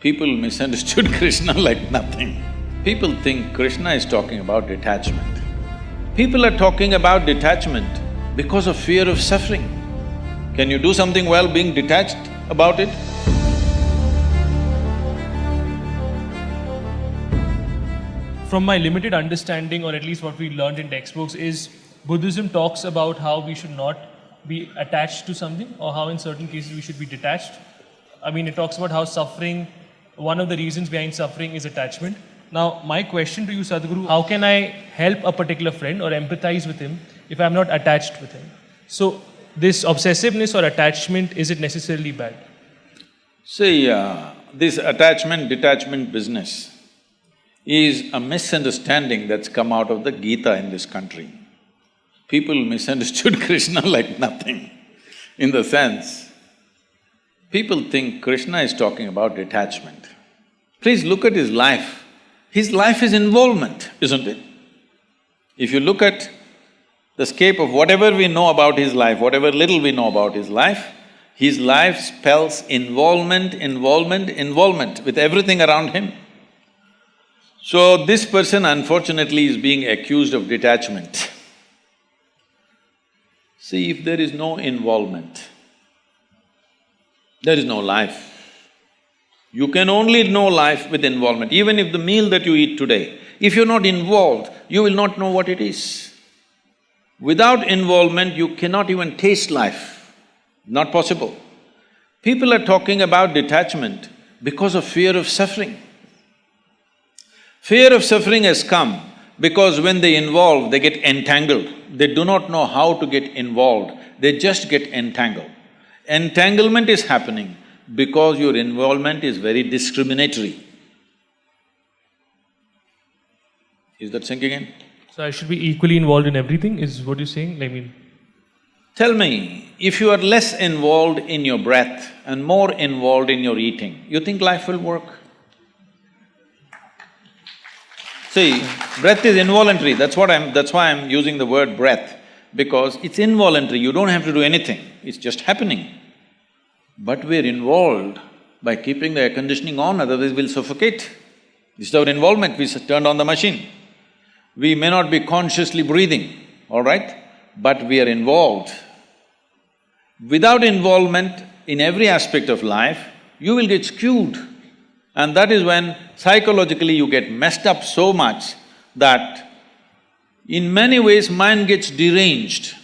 People misunderstood Krishna like nothing. People think Krishna is talking about detachment. People are talking about detachment because of fear of suffering. Can you do something well being detached about it? From my limited understanding, or at least what we learned in textbooks, is Buddhism talks about how we should not be attached to something, or how in certain cases we should be detached. I mean, it talks about how suffering, one of the reasons behind suffering is attachment. Now, my question to you, Sadhguru, how can I help a particular friend or empathize with him if I'm not attached with him? So, this obsessiveness or attachment, is it necessarily bad? See, this attachment-detachment business is a misunderstanding that's come out of the Gita in this country. People misunderstood Krishna like nothing, in the sense, people think Krishna is talking about detachment. Please look at his life. His life is involvement, isn't it? If you look at the scape of whatever we know about his life, whatever little we know about his life spells involvement, involvement, involvement with everything around him. So this person unfortunately is being accused of detachment. See, if there is no involvement, there is no life. You can only know life with involvement. Even if the meal that you eat today, if you're not involved, you will not know what it is. Without involvement, you cannot even taste life. Not possible. People are talking about detachment because of fear of suffering. Fear of suffering has come because when they involve, they get entangled. They do not know how to get involved, they just get entangled. Entanglement is happening because your involvement is very discriminatory. Is that sinking in? So, I should be equally involved in everything, is what you're saying? I mean… Tell me, if you are less involved in your breath and more involved in your eating, you think life will work? See, breath is involuntary, that's why I'm using the word breath, because it's involuntary, you don't have to do anything, it's just happening. But we're involved by keeping the air conditioning on, otherwise we'll suffocate. This is our involvement, we turned on the machine. We may not be consciously breathing, all right, but we are involved. Without involvement in every aspect of life, you will get skewed. And that is when psychologically you get messed up so much that in many ways mind gets deranged.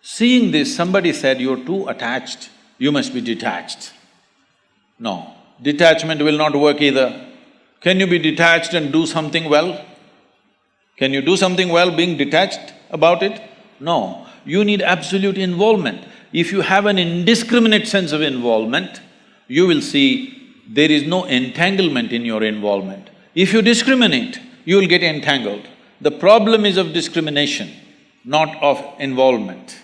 Seeing this, somebody said, you're too attached, you must be detached. No, detachment will not work either. Can you be detached and do something well? Can you do something well being detached about it? No, you need absolute involvement. If you have an indiscriminate sense of involvement, you will see there is no entanglement in your involvement. If you discriminate, you will get entangled. The problem is of discrimination, not of involvement.